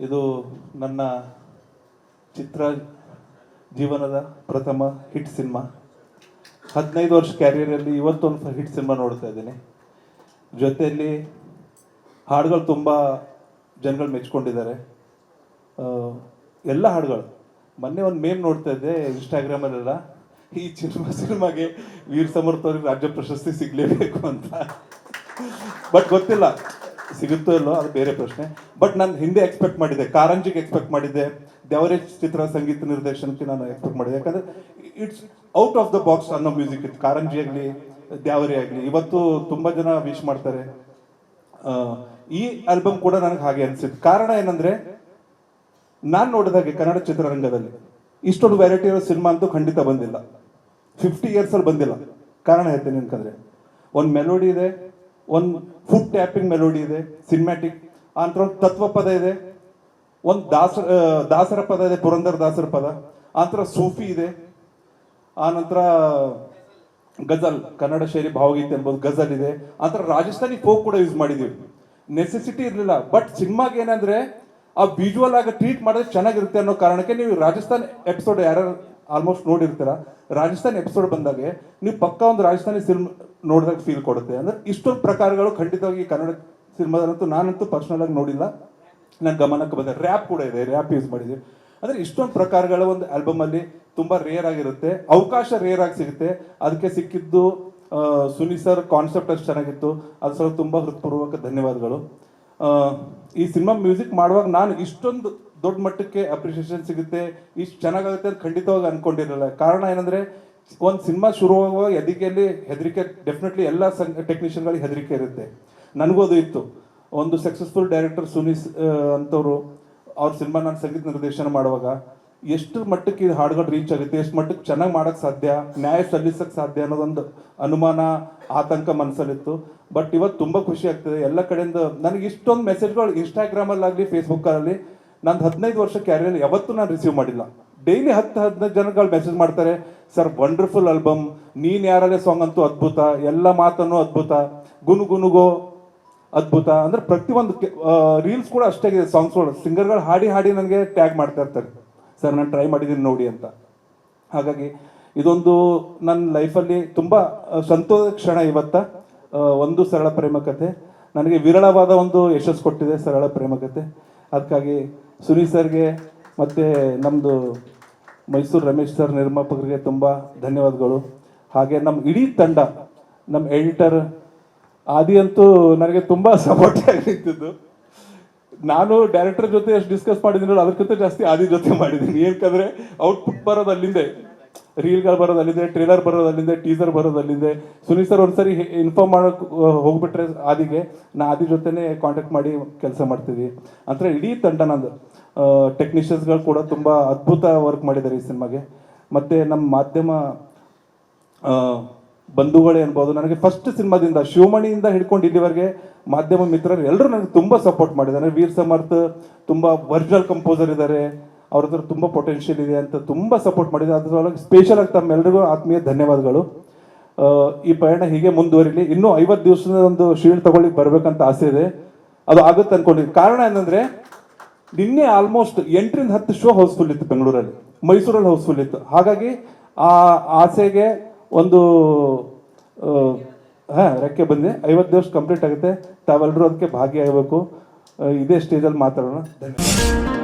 ಇದು ನನ್ನ ಚಿತ್ರ ಜೀವನದ ಪ್ರಥಮ ಹಿಟ್ ಸಿನಿಮಾ. 15 ವರ್ಷ ಕ್ಯಾರಿಯರಲ್ಲಿ ಇವತ್ತೊಂದು ಹಿಟ್ ಸಿನಿಮಾ ನೋಡ್ತಾ ಇದ್ದೀನಿ. ಜೊತೆಯಲ್ಲಿ ಹಾಡುಗಳು ತುಂಬ ಜನಗಳು ಮೆಚ್ಕೊಂಡಿದ್ದಾರೆ. ಎಲ್ಲ ಹಾಡುಗಳು. ಮೊನ್ನೆ ಒಂದು ಮೇಮ್ ನೋಡ್ತಾ ಇದ್ದೆ ಇನ್ಸ್ಟಾಗ್ರಾಮಲ್ಲೆಲ್ಲ, ಈ ಸಿನಿಮಾಗೆ ವೀರ್ ಸಮರ್ಥ ಅವ್ರಿಗೆ ರಾಜ್ಯ ಪ್ರಶಸ್ತಿ ಸಿಗಲೇಬೇಕು ಅಂತ. ಬಟ್ ಗೊತ್ತಿಲ್ಲ ಸಿಗುತ್ತೋ ಇಲ್ಲೋ, ಅದು ಬೇರೆ ಪ್ರಶ್ನೆ. ಬಟ್ ನಾನು ಹಿಂದೆ ಎಕ್ಸ್ಪೆಕ್ಟ್ ಮಾಡಿದ್ದೆ, ಕಾರಂಜಿಗೆ ಎಕ್ಸ್ಪೆಕ್ಟ್ ಮಾಡಿದ್ದೆ, ದ್ಯಾವರೇಜ್ ಚಿತ್ರ ಸಂಗೀತ ನಿರ್ದೇಶನಕ್ಕೆ ನಾನು ಎಕ್ಸ್ಪೆಕ್ಟ್ ಮಾಡಿದ್ದೆ. ಯಾಕಂದರೆ it's out of the box ಅನ್ನೋ ಮ್ಯೂಸಿಕ್ ಇತ್ತು. ಕಾರಂಜಿ ಆಗಲಿ ದ್ಯಾವರಿ ಆಗಲಿ ಇವತ್ತು ತುಂಬ ಜನ ವಿಶ್ ಮಾಡ್ತಾರೆ. ಈ ಆಲ್ಬಮ್ ಕೂಡ ನನಗೆ ಹಾಗೆ ಅನಿಸಿತ್ತು. ಕಾರಣ ಏನಂದರೆ, ನಾನು ನೋಡಿದಾಗೆ ಕನ್ನಡ ಚಿತ್ರರಂಗದಲ್ಲಿ ಇಷ್ಟೊಂದು ವೆರೈಟಿ ಇರೋ ಸಿನಿಮಾ ಅಂತೂ ಖಂಡಿತ ಬಂದಿಲ್ಲ. 50 ಇಯರ್ಸಲ್ಲಿ ಬಂದಿಲ್ಲ. ಕಾರಣ ಹೇಳ್ತೀನಿ ಅಂತಂದರೆ, ಒಂದು ಮೆಲೋಡಿ ಇದೆ, ಒಂದು ಫುಡ್ ಟ್ಯಾಪಿಂಗ್ ಮೆಲೋಡಿ ಇದೆ, ಸಿನಿಮ್ಯಾಟಿಕ್. ಆನಂತರ ಒಂದು ತತ್ವ ಪದ ಇದೆ, ಒಂದು ದಾಸರ ಪದ ಇದೆ, ಪುರಂದರ ದಾಸರ ಪದ. ಆನಂತರ ಸೂಫಿ ಇದೆ, ಆನಂತರ ಗಜಲ್, ಕನ್ನಡ ಶೈಲಿ ಭಾವಗೀತೆ ಅನ್ಬೋದು, ಗಜಲ್ ಇದೆ. ಆನಂತರ ರಾಜಸ್ಥಾನಿ ಫೋಕ್ ಕೂಡ ಯೂಸ್ ಮಾಡಿದ್ದೀವಿ. ನೆಸೆಸಿಟಿ ಇರಲಿಲ್ಲ, ಬಟ್ ಸಿನಿಮಾಗೆ ಏನಂದ್ರೆ ಆ ವಿಜುವಲ್ ಆಗಿ ಟ್ರೀಟ್ ಮಾಡಿದ್ರೆ ಚೆನ್ನಾಗಿರುತ್ತೆ ಅನ್ನೋ ಕಾರಣಕ್ಕೆ ನೀವು ರಾಜಸ್ಥಾನ್ ಎಪಿಸೋಡ್ ಯಾರು ಆಲ್ಮೋಸ್ಟ್ ನೋಡಿರ್ತೀರ. ರಾಜಸ್ಥಾನ್ ಎಪಿಸೋಡ್ ಬಂದಾಗೆ ನೀವು ಪಕ್ಕ ಒಂದು ರಾಜಸ್ಥಾನಿ ಫಿಲ್ಮ್ ನೋಡಿದಾಗ ಫೀಲ್ ಕೊಡುತ್ತೆ. ಅಂದ್ರೆ ಇಷ್ಟೊಂದು ಪ್ರಕಾರಗಳು ಖಂಡಿತವಾಗಿ ಕನ್ನಡ ಸಿನಿಮಾದಂತೂ ನಾನಂತೂ ಪರ್ಸನಲ್ ಆಗಿ ನೋಡಿಲ್ಲ. ನನ್ನ ಗಮನಕ್ಕೆ ಬಂದ ರ್ಯಾಪ್ ಕೂಡ ಇದೆ, ರ್ಯಾಪ್ ಯೂಸ್ ಮಾಡಿದ್ದೀವಿ. ಅಂದರೆ ಇಷ್ಟೊಂದು ಪ್ರಕಾರಗಳ ಒಂದು ಆಲ್ಬಮಲ್ಲಿ ತುಂಬ ರೇರ್ ಆಗಿರುತ್ತೆ, ಅವಕಾಶ ರೇರ್ ಆಗಿ ಸಿಗುತ್ತೆ. ಅದಕ್ಕೆ ಸಿಕ್ಕಿದ್ದು ಸುನಿ ಸರ್ ಕಾನ್ಸೆಪ್ಟ್ ಅಷ್ಟು ಚೆನ್ನಾಗಿತ್ತು. ಅದು ಸರ್ ತುಂಬ ಹೃತ್ಪೂರ್ವಕ ಧನ್ಯವಾದಗಳು. ಈ ಸಿನಿಮಾ ಮ್ಯೂಸಿಕ್ ಮಾಡುವಾಗ ನಾನು ಇಷ್ಟೊಂದು ದೊಡ್ಡ ಮಟ್ಟಕ್ಕೆ ಅಪ್ರಿಷಿಯೇಷನ್ ಸಿಗುತ್ತೆ, ಇಷ್ಟು ಚೆನ್ನಾಗಾಗುತ್ತೆ ಅಂತ ಖಂಡಿತವಾಗಿ ಅಂದ್ಕೊಂಡಿರಲಿಲ್ಲ. ಕಾರಣ ಏನಂದರೆ, ಒಂದು ಸಿನಿಮಾ ಶುರುವಾಗುವಾಗ ಹೆದರಿಕೆ ಡೆಫಿನೆಟ್ಲಿ ಎಲ್ಲ ಟೆಕ್ನಿಷಿಯನ್ಗಳಿಗೆ ಹೆದರಿಕೆ ಇರುತ್ತೆ. ನನಗೂ ಅದು ಇತ್ತು. ಒಂದು ಸಕ್ಸಸ್ಫುಲ್ ಡೈರೆಕ್ಟರ್ ಸುನೀಸ್ ಅಂತವರು ಅವ್ರ ಸಿನಿಮಾ ನಾನು ಸಂಗೀತ ನಿರ್ದೇಶನ ಮಾಡುವಾಗ ಎಷ್ಟು ಮಟ್ಟಕ್ಕೆ ಇದು ಹಾಡುಗಳು ರೀಚ್ ಆಗುತ್ತೆ, ಎಷ್ಟು ಮಟ್ಟಕ್ಕೆ ಚೆನ್ನಾಗಿ ಮಾಡೋಕ್ಕೆ ಸಾಧ್ಯ, ನ್ಯಾಯ ಸಲ್ಲಿಸೋಕ್ಕೆ ಸಾಧ್ಯ ಅನ್ನೋದೊಂದು ಅನುಮಾನ, ಆತಂಕ ಮನಸ್ಸಲ್ಲಿತ್ತು. ಬಟ್ ಇವತ್ತು ತುಂಬ ಖುಷಿ ಆಗ್ತದೆ. ಎಲ್ಲ ಕಡೆಯಿಂದ ನನಗೆ ಇಷ್ಟೊಂದು ಮೆಸೇಜ್ಗಳು ಇನ್ಸ್ಟಾಗ್ರಾಮಲ್ಲಾಗಲಿ ಫೇಸ್ಬುಕ್ಕಲ್ಲಿ ನಂದು 15 ವರ್ಷ ಕ್ಯಾರಿಯರ್ ಯಾವತ್ತೂ ನಾನು ರಿಸೀವ್ ಮಾಡಿಲ್ಲ. ಡೈಲಿ 10-15 ಜನಗಳು ಮೆಸೇಜ್ ಮಾಡ್ತಾರೆ, ಸರ್ ವಂಡರ್ಫುಲ್ ಆಲ್ಬಮ್, ನೀನು ಯಾರಲ್ಲೇ ಸಾಂಗ್ ಅಂತೂ ಅದ್ಭುತ, ಎಲ್ಲ ಮಾತನ್ನು ಅದ್ಭುತ, ಗುನುಗೋ ಅದ್ಭುತ. ಅಂದರೆ ಪ್ರತಿಯೊಂದು ರೀಲ್ಸ್ ಕೂಡ ಅಷ್ಟೇ ಆಗಿದೆ. ಸಾಂಗ್ಸ್ಗಳು ಸಿಂಗರ್ಗಳು ಹಾಡಿ ನನಗೆ ಟ್ಯಾಗ್ ಮಾಡ್ತಾ ಇರ್ತಾರೆ, ಸರ್ ನಾನು ಟ್ರೈ ಮಾಡಿದ್ದೀನಿ ನೋಡಿ ಅಂತ. ಹಾಗಾಗಿ ಇದೊಂದು ನನ್ನ ಲೈಫಲ್ಲಿ ತುಂಬ ಸಂತೋಷದ ಕ್ಷಣ. ಒಂದು ಸರಳ ಪ್ರೇಮ ಕಥೆ ನನಗೆ ವಿರಳವಾದ ಒಂದು ಯಶಸ್ಸು ಕೊಟ್ಟಿದೆ, ಸರಳ ಪ್ರೇಮ ಕಥೆ. ಅದಕ್ಕಾಗಿ ಸುನಿ ಸರ್ಗೆ ಮತ್ತು ನಮ್ಮದು ಮೈಸೂರು ರಮೇಶ್ ಸರ್ ನಿರ್ಮಾಪಕರಿಗೆ ತುಂಬ ಧನ್ಯವಾದಗಳು. ಹಾಗೆ ನಮ್ಮ ಇಡೀ ತಂಡ, ನಮ್ಮ ಎಡಿಟರ್ ಆದಿ ಅಂತೂ ನನಗೆ ತುಂಬ ಸಪೋರ್ಟ್ ಆಗಿದ್ದು. ನಾನು ಡೈರೆಕ್ಟರ್ ಜೊತೆ ಎಷ್ಟು ಡಿಸ್ಕಸ್ ಮಾಡಿದ್ದೀನಿ ಅದಕ್ಕಿಂತ ಜಾಸ್ತಿ ಆದಿ ಜೊತೆ ಮಾಡಿದ್ದೀನಿ. ಏನಕ್ಕಂದರೆ ಔಟ್ಪುಟ್ ಬರೋದು ಅಲ್ಲಿಂದೆ, ರೀಲ್ಗಳು ಬರೋದು ಅಲ್ಲಿಂದೆ, ಟ್ರೇಲರ್ ಬರೋದು ಅಲ್ಲಿಂದೆ, ಟೀಸರ್ ಬರೋದು ಅಲ್ಲಿಂದೆ. ಸುನೀಲ್ ಸರ್ ಒಂದ್ಸರಿ ಇನ್ಫಾರ್ಮ್ ಮಾಡೋಕೆ ಹೋಗ್ಬಿಟ್ರೆ ಆದಿಗೆ, ನಾ ಆದಿ ಜೊತೆನೇ ಕಾಂಟ್ಯಾಕ್ಟ್ ಮಾಡಿ ಕೆಲಸ ಮಾಡ್ತೀವಿ. ಅಂದರೆ ಇಡೀ ತಂಡ ನಂದು ಟೆಕ್ನಿಷಿಯನ್ಸ್ಗಳು ಕೂಡ ತುಂಬ ಅದ್ಭುತ ವರ್ಕ್ ಮಾಡಿದ್ದಾರೆ ಈ ಸಿನಿಮಾಗೆ. ಮತ್ತು ನಮ್ಮ ಮಾಧ್ಯಮ ಬಂಧುಗಳೇ ಅನ್ಬೋದು, ನನಗೆ ಫಸ್ಟ್ ಸಿನಿಮಾದಿಂದ ಶಿವಮಣಿಯಿಂದ ಹಿಡ್ಕೊಂಡು ಇಲ್ಲಿವರೆಗೆ ಮಾಧ್ಯಮ ಮಿತ್ರರು ಎಲ್ಲರೂ ನನಗೆ ತುಂಬ ಸಪೋರ್ಟ್ ಮಾಡಿದ್ದಾರೆ. ವೀರ್ ಸಮರ್ಥ ತುಂಬ ಒರಿಜಿನಲ್ ಕಂಪೋಸರ್ ಇದ್ದಾರೆ, ಅವ್ರ ಹತ್ರ ತುಂಬ ಪೊಟೆನ್ಷಿಯಲ್ ಇದೆ ಅಂತ ತುಂಬ ಸಪೋರ್ಟ್ ಮಾಡಿದ್ದಾರೆ. ಅದರೊಳಗೆ ಸ್ಪೆಷಲ್ ಆಗಿ ತಮ್ಮೆಲ್ಲರಿಗೂ ಆತ್ಮೀಯ ಧನ್ಯವಾದಗಳು. ಈ ಪಯಣ ಹೀಗೆ ಮುಂದುವರಿಲಿ. ಇನ್ನೂ 50 ದಿವಸದ ಒಂದು ಶೀಲ್ಡ್ ತಗೊಳ್ಳಿಕ್ಕೆ ಬರಬೇಕಂತ ಆಸೆ ಇದೆ, ಅದು ಆಗುತ್ತೆ ಅಂದ್ಕೊಂಡಿದ್ದೀನಿ. ಕಾರಣ ಏನಂದರೆ, ನಿನ್ನೆ ಆಲ್ಮೋಸ್ಟ್ 8ರಿಂದ 10 ಶೋ ಹೌಸ್ಫುಲ್ ಇತ್ತು ಬೆಂಗಳೂರಲ್ಲಿ, ಮೈಸೂರಲ್ಲಿ ಹೌಸ್ಫುಲ್ ಇತ್ತು. ಹಾಗಾಗಿ ಆ ಆಸೆಗೆ ಒಂದು ರೆಕ್ಕೆ ಬಂದಿದೆ. 50 ದಿವಸ ಕಂಪ್ಲೀಟ್ ಆಗುತ್ತೆ. ತಾವೆಲ್ಲರೂ ಅದಕ್ಕೆ ಭಾಗಿಯಾಗಬೇಕು. ಇದೇ ಸ್ಟೇಜಲ್ಲಿ ಮಾತಾಡೋಣ. ಧನ್ಯವಾದ.